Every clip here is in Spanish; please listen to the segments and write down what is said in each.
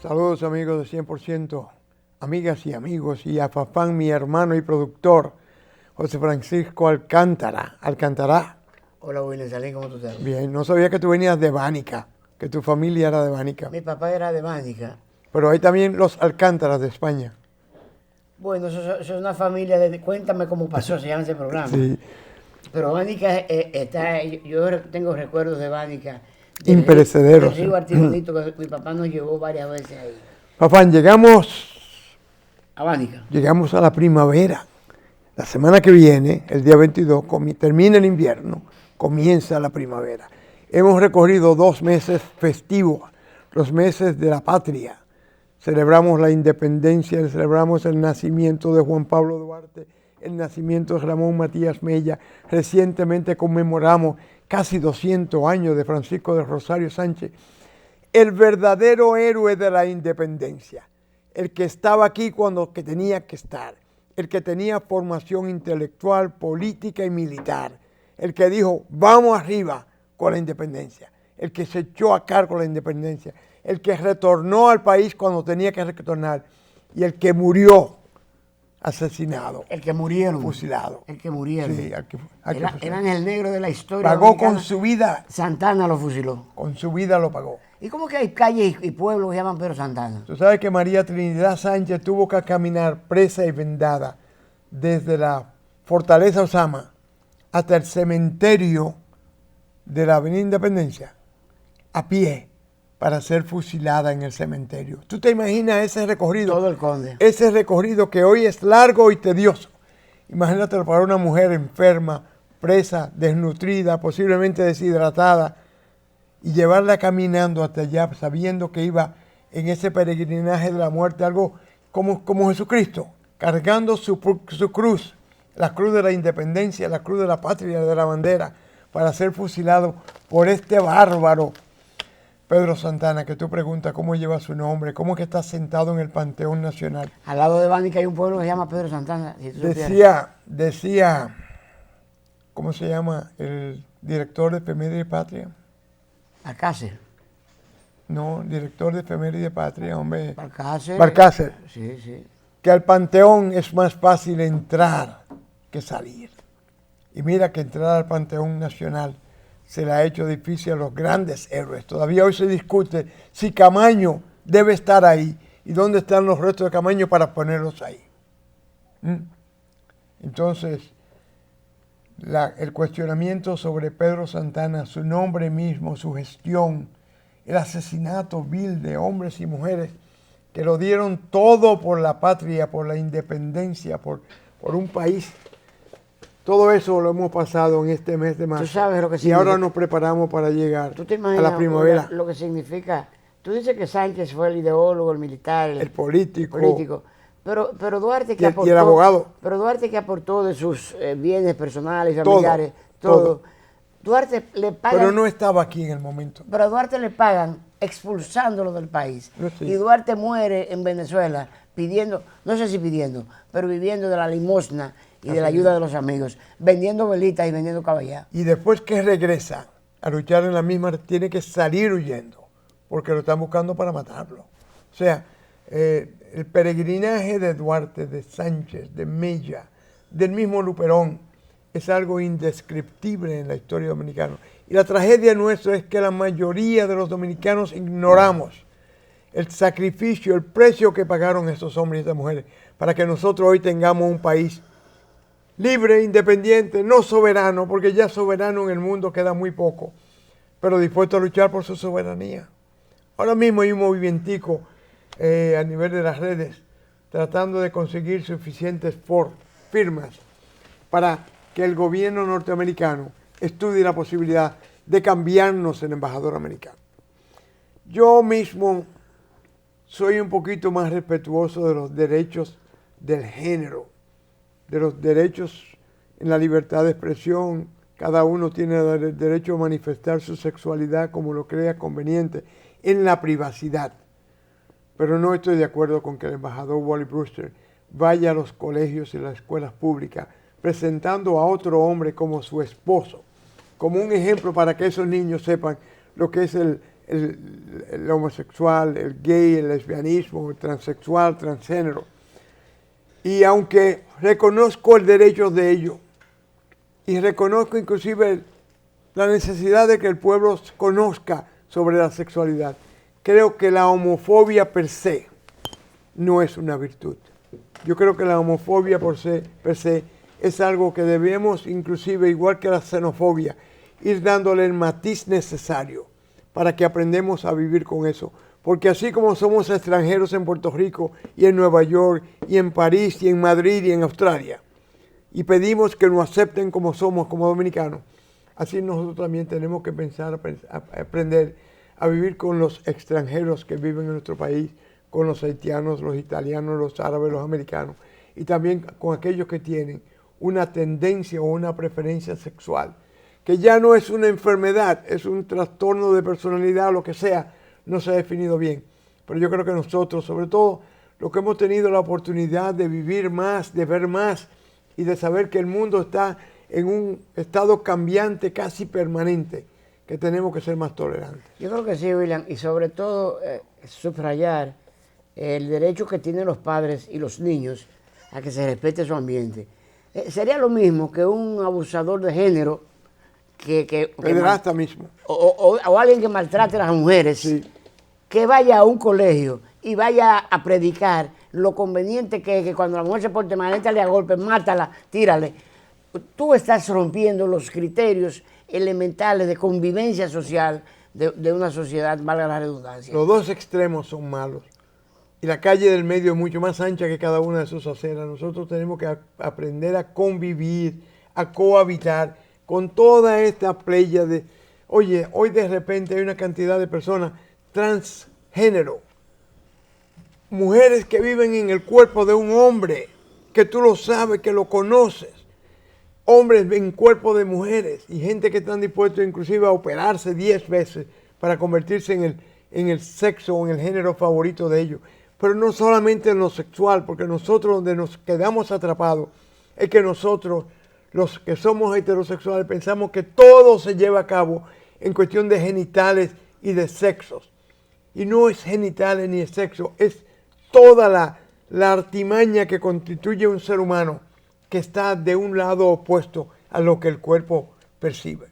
Saludos amigos de 100%, amigas y amigos, y a Fafán, mi hermano y productor, José Francisco Alcántara. Hola, William Salín, ¿cómo tú estás? Bien, no sabía que tú venías de Bánica, que tu familia era de Bánica. Mi papá era de Bánica. Pero hay también los Alcántaras de España. Bueno, eso es una familia de... Cuéntame cómo pasó, se llama ese programa. Sí, Pero Bánica está... Yo tengo recuerdos de Bánica. imperecederos. Del río Artibonito, que mi papá nos llevó varias veces ahí. Fafán, A Bánica. llegamos a la primavera. La semana que viene, el día 22, termina el invierno, comienza la primavera. Hemos recorrido 2 meses festivos, los meses de la patria. Celebramos la independencia, celebramos el nacimiento de Juan Pablo Duarte, el nacimiento de Ramón Matías Mella. Recientemente conmemoramos casi 200 años de Francisco de Rosario Sánchez, el verdadero héroe de la independencia, el que estaba aquí cuando que tenía que estar, el que tenía formación intelectual, política y militar, el que dijo, vamos arriba con la independencia, el que se echó a cargo la independencia, el que retornó al país cuando tenía que retornar y el que murió asesinado. El que murieron. Fusilado. El que murieron. Sí, Eran el negro de la historia. Pagó dominicana. con su vida. Santana lo fusiló. Con su vida lo pagó. ¿Y cómo que hay calles y pueblos que llaman Pedro Santana? Tú sabes que María Trinidad Sánchez tuvo que caminar presa y vendada desde la Fortaleza Osama hasta el cementerio de la Avenida Independencia a pie para ser fusilada en el cementerio. ¿Tú te imaginas ese recorrido? Todo el Conde. Ese recorrido que hoy es largo y tedioso. Imagínatelo para una mujer enferma, presa, desnutrida, posiblemente deshidratada, y llevarla caminando hasta allá sabiendo que iba en ese peregrinaje de la muerte, algo como Jesucristo, cargando su cruz, la cruz de la independencia, la cruz de la patria, de la bandera, para ser fusilado por este bárbaro Pedro Santana, que tú preguntas cómo lleva su nombre, cómo es que está sentado en el Panteón Nacional. Al lado de Bánica hay un pueblo que se llama Pedro Santana. Si tú supieras. Decía, ¿cómo se llama el director de Efeméride de Patria? Alcácer. No, director de Efeméride de Patria, hombre. Barcácer. Sí. Sí. Que al Panteón es más fácil entrar que salir. Y mira que entrar al Panteón Nacional se le ha hecho difícil a los grandes héroes. Todavía hoy se discute si Camaño debe estar ahí y dónde están los restos de Camaño para ponerlos ahí. Entonces, el cuestionamiento sobre Pedro Santana, su nombre mismo, su gestión, el asesinato vil de hombres y mujeres que lo dieron todo por la patria, por la independencia, por un país. Todo eso lo hemos pasado en este mes de marzo. Tú sabes lo que y significa. ahora nos preparamos para llegar ¿Tú te a imaginas la primavera. lo que significa? Tú dices que Sánchez fue el ideólogo, el militar, El político. Pero Duarte Y el abogado. Pero Duarte que aportó de sus bienes personales, Todo, familiares, todo. Duarte le pagan. Pero no estaba aquí en el momento. Pero a Duarte le pagan expulsándolo del país. Sí. Y Duarte muere en Venezuela pidiendo, no sé si pidiendo, pero viviendo de la limosna y de la ayuda de los amigos, vendiendo velitas y vendiendo caballá. Y después que regresa a luchar en la misma, tiene que salir huyendo, porque lo están buscando para matarlo. O sea, el peregrinaje de Duarte, de Sánchez, de Mella, del mismo Luperón, es algo indescriptible en la historia dominicana. Y la tragedia nuestra es que la mayoría de los dominicanos ignoramos el sacrificio, el precio que pagaron estos hombres y estas mujeres para que nosotros hoy tengamos un país libre, independiente, no soberano, porque ya soberano en el mundo queda muy poco, pero dispuesto a luchar por su soberanía. Ahora mismo hay un movimientico a nivel de las redes tratando de conseguir suficientes firmas para que el gobierno norteamericano estudie la posibilidad de cambiarnos el embajador americano. Yo mismo soy un poquito más respetuoso de los derechos del género, de los derechos en la libertad de expresión. Cada uno tiene el derecho a manifestar su sexualidad como lo crea conveniente, en la privacidad. Pero no estoy de acuerdo con que el embajador Wally Brewster vaya a los colegios y las escuelas públicas presentando a otro hombre como su esposo, como un ejemplo para que esos niños sepan lo que es el el homosexual, el gay, el lesbianismo, el transexual, transgénero. Y aunque reconozco el derecho de ello, y reconozco inclusive la necesidad de que el pueblo conozca sobre la sexualidad, creo que la homofobia per se no es una virtud. Yo creo que la homofobia per se es algo que debemos, inclusive igual que la xenofobia, ir dándole el matiz necesario para que aprendamos a vivir con eso. Porque así como somos extranjeros en Puerto Rico y en Nueva York y en París y en Madrid y en Australia, y pedimos que nos acepten como somos, como dominicanos, así nosotros también tenemos que pensar, aprender a vivir con los extranjeros que viven en nuestro país, con los haitianos, los italianos, los árabes, los americanos, y también con aquellos que tienen una tendencia o una preferencia sexual, que ya no es una enfermedad, es un trastorno de personalidad o lo que sea, no se ha definido bien. Pero yo creo que nosotros, sobre todo los que hemos tenido la oportunidad de vivir más, de ver más y de saber que el mundo está en un estado cambiante casi permanente, que tenemos que ser más tolerantes. Yo creo que sí, William, y sobre todo subrayar el derecho que tienen los padres y los niños a que se respete su ambiente. Sería lo mismo que un abusador de género Pederasta mismo. O alguien que maltrate a las mujeres, Sí. que vaya a un colegio y vaya a predicar lo conveniente que es que cuando la mujer se porte mal, éntale a golpe, mátala, tírale. Tú estás rompiendo los criterios elementales de convivencia social de una sociedad, valga la redundancia. Los dos extremos son malos. Y la calle del medio es mucho más ancha que cada una de sus aceras. Nosotros tenemos que aprender a convivir, a cohabitar con toda esta playa de... Oye, hoy de repente hay una cantidad de personas transgénero, mujeres que viven en el cuerpo de un hombre, que tú lo sabes, que lo conoces, hombres en cuerpo de mujeres y gente que están dispuestos inclusive a operarse 10 veces para convertirse en el sexo o en el género favorito de ellos. Pero no solamente en lo sexual, porque nosotros donde nos quedamos atrapados es que nosotros, los que somos heterosexuales, pensamos que todo se lleva a cabo en cuestión de genitales y de sexos. Y no es genitales ni es sexo, es toda la artimaña que constituye un ser humano que está de un lado opuesto a lo que el cuerpo percibe.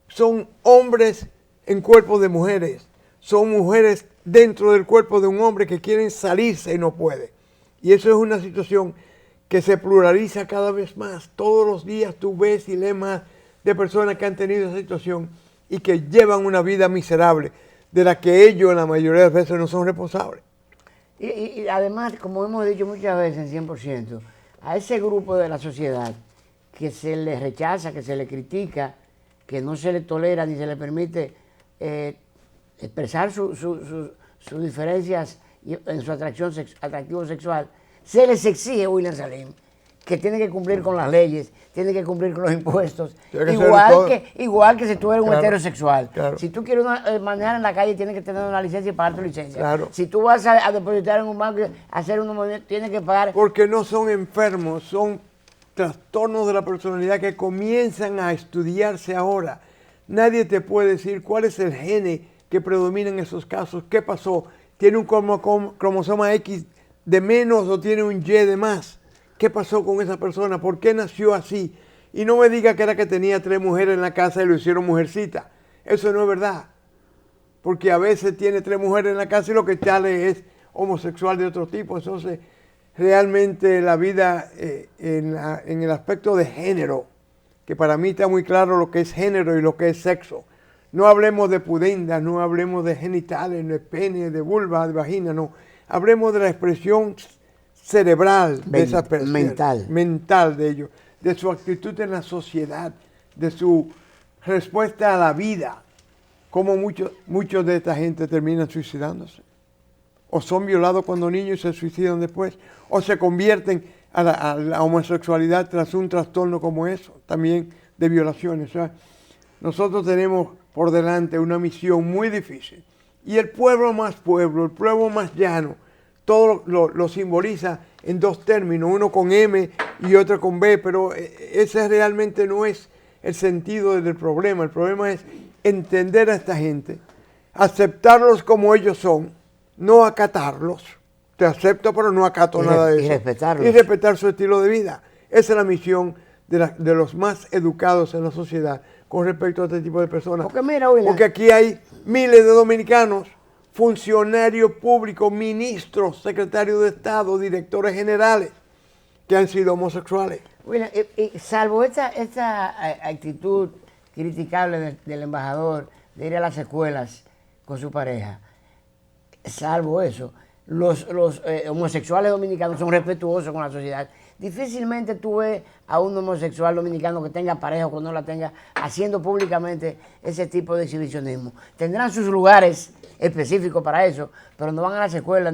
Son hombres en cuerpo de mujeres, son mujeres dentro del cuerpo de un hombre que quieren salirse y no puede. Y eso es una situación que se pluraliza cada vez más. Todos los días tú ves y lees más de personas que han tenido esa situación y que llevan una vida miserable, de la que ellos la mayoría de las veces no son responsables. Y además, como hemos dicho muchas veces, 100%, a ese grupo de la sociedad que se le rechaza, que se le critica, que no se le tolera ni se le permite expresar sus diferencias en su atractivo sexual, se les exige, William Salim, que tiene que cumplir con las leyes, tiene que cumplir con los impuestos, igual que si tú eres un heterosexual. Claro. Si tú quieres manejar en la calle, tienes que tener una licencia y pagar tu licencia. Claro. Si tú vas a depositar en un banco, hacer un movimiento, tienes que pagar. Porque no son enfermos, son trastornos de la personalidad que comienzan a estudiarse ahora. Nadie te puede decir cuál es el gene que predomina en esos casos, qué pasó, tiene un cromosoma X de menos o tiene un Y de más. ¿Qué pasó con esa persona? ¿Por qué nació así? Y no me diga que era que tenía 3 mujeres en la casa y lo hicieron mujercita. Eso no es verdad. Porque a veces tiene 3 mujeres en la casa y lo que sale es homosexual de otro tipo. Entonces, realmente la vida en el aspecto de género, que para mí está muy claro lo que es género y lo que es sexo. No hablemos de pudenda, no hablemos de genitales, de pene, de vulva, de vagina, no. Hablemos de la expresión cerebral de esas personas, mental de ellos, de su actitud en la sociedad, de su respuesta a la vida, como muchos de esta gente terminan suicidándose, o son violados cuando niños y se suicidan después, o se convierten a la homosexualidad tras un trastorno como eso, también de violaciones. O sea, nosotros tenemos por delante una misión muy difícil, y el pueblo más llano, todo lo simboliza en 2 términos, uno con M y otro con B, pero ese realmente no es el sentido del problema. El problema es entender a esta gente, aceptarlos como ellos son, no acatarlos. Te acepto, pero no acato nada de eso. Y respetarlos. Y respetar su estilo de vida. Esa es la misión de los más educados en la sociedad con respecto a este tipo de personas. Porque mira, William, porque aquí hay miles de dominicanos, funcionarios públicos, ministros, secretarios de Estado, directores generales, que han sido homosexuales. William, y salvo esta actitud criticable del embajador de ir a las escuelas con su pareja, salvo eso, los homosexuales dominicanos son respetuosos con la sociedad. Difícilmente tú ves a un homosexual dominicano que tenga pareja o que no la tenga haciendo públicamente ese tipo de exhibicionismo. Tendrán sus lugares específicos para eso, pero no van a las escuelas,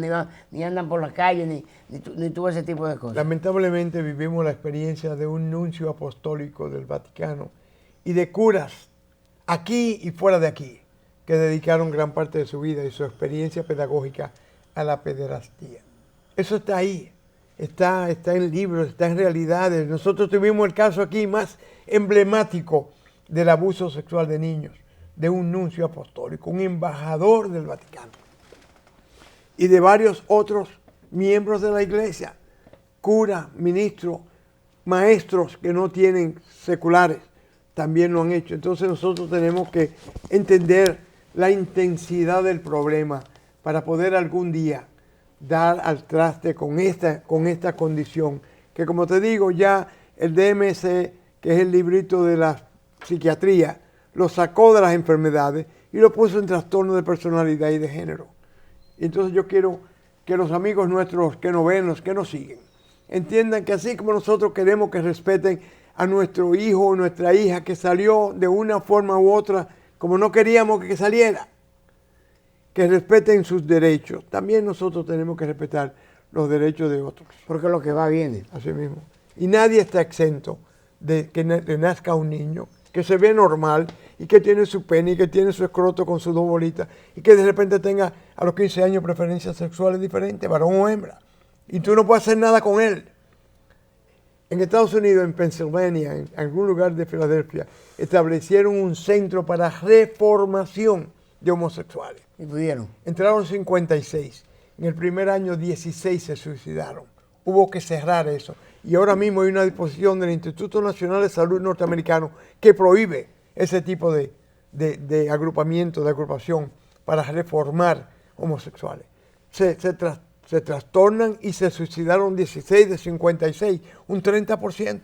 ni andan por las calles, ni tú ese tipo de cosas. Lamentablemente vivimos la experiencia de un nuncio apostólico del Vaticano y de curas aquí y fuera de aquí que dedicaron gran parte de su vida y su experiencia pedagógica a la pederastía. Eso está ahí, está en libros, está en realidades. Nosotros tuvimos el caso aquí más emblemático del abuso sexual de niños, de un nuncio apostólico, un embajador del Vaticano y de varios otros miembros de la iglesia, curas, ministros, maestros que no tienen seculares, también lo han hecho. Entonces nosotros tenemos que entender la intensidad del problema para poder algún día dar al traste con esta condición, que como te digo, ya el DMC, que es el librito de la psiquiatría, lo sacó de las enfermedades y lo puso en trastorno de personalidad y de género. Y entonces yo quiero que los amigos nuestros que nos ven, los que nos siguen, entiendan que así como nosotros queremos que respeten a nuestro hijo o nuestra hija que salió de una forma u otra como no queríamos que saliera, que respeten sus derechos. También nosotros tenemos que respetar los derechos de otros. Porque lo que va viene. Así mismo. Y nadie está exento de que le nazca un niño que se ve normal y que tiene su pene y que tiene su escroto con sus dos bolitas y que de repente tenga a los 15 años preferencias sexuales diferentes, varón o hembra. Y tú no puedes hacer nada con él. En Estados Unidos, en Pensilvania, en algún lugar de Filadelfia, establecieron un centro para reformación de homosexuales. ¿Y pudieron? Entraron 56. En el primer año 16 se suicidaron. Hubo que cerrar eso. Y ahora mismo hay una disposición del Instituto Nacional de Salud norteamericano que prohíbe ese tipo de agrupamiento, de agrupación para reformar homosexuales. Se trastornan y se suicidaron 16 de 56, un 30%.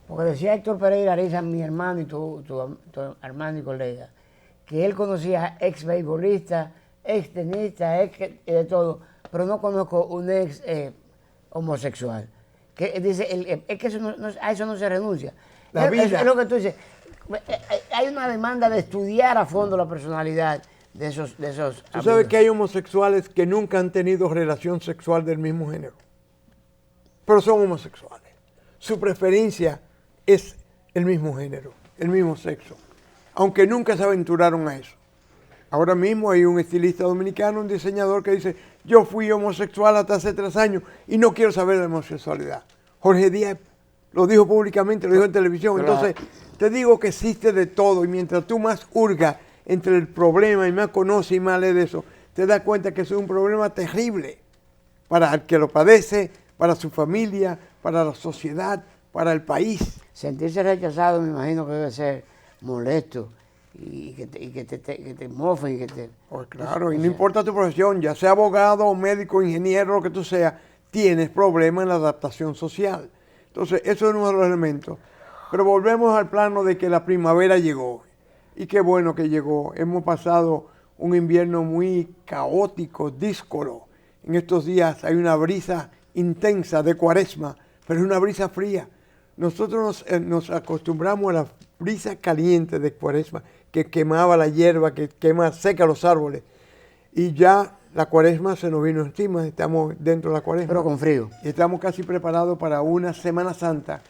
Porque decía Héctor Pereira Ariza, mi hermano y tu hermano y colega, que él conocía ex beisbolistas, ex tenistas, de todo, pero no conozco un ex homosexual. Que dice, es que a eso no se renuncia. Es lo que tú dices. Hay una demanda de estudiar a fondo la personalidad de esos Tú sabes que hay homosexuales que nunca han tenido relación sexual del mismo género, pero son homosexuales. Su preferencia es el mismo género, el mismo sexo, aunque nunca se aventuraron a eso. Ahora mismo hay un estilista dominicano, un diseñador que dice, yo fui homosexual hasta hace 3 años y no quiero saber de homosexualidad. Jorge Díaz lo dijo públicamente, lo dijo en televisión. Entonces, te digo que existe de todo y mientras tú más hurgas entre el problema y más conoces y más lees de eso, te das cuenta que eso es un problema terrible para el que lo padece, para su familia, para la sociedad, para el país. Sentirse rechazado me imagino que debe ser molesto y que te mofen y que te... Pues claro, y no importa tu profesión, ya sea abogado, médico, ingeniero, lo que tú seas, tienes problemas en la adaptación social. Entonces, eso es uno de los elementos. Pero volvemos al plano de que la primavera llegó. Y qué bueno que llegó. Hemos pasado un invierno muy caótico, díscolo. En estos días hay una brisa intensa de cuaresma, pero es una brisa fría. Nosotros nos acostumbramos a la brisa caliente de cuaresma, que quemaba la hierba, que seca los árboles. Y ya la cuaresma se nos vino encima, estamos dentro de la cuaresma. Pero con frío. Y estamos casi preparados para una Semana Santa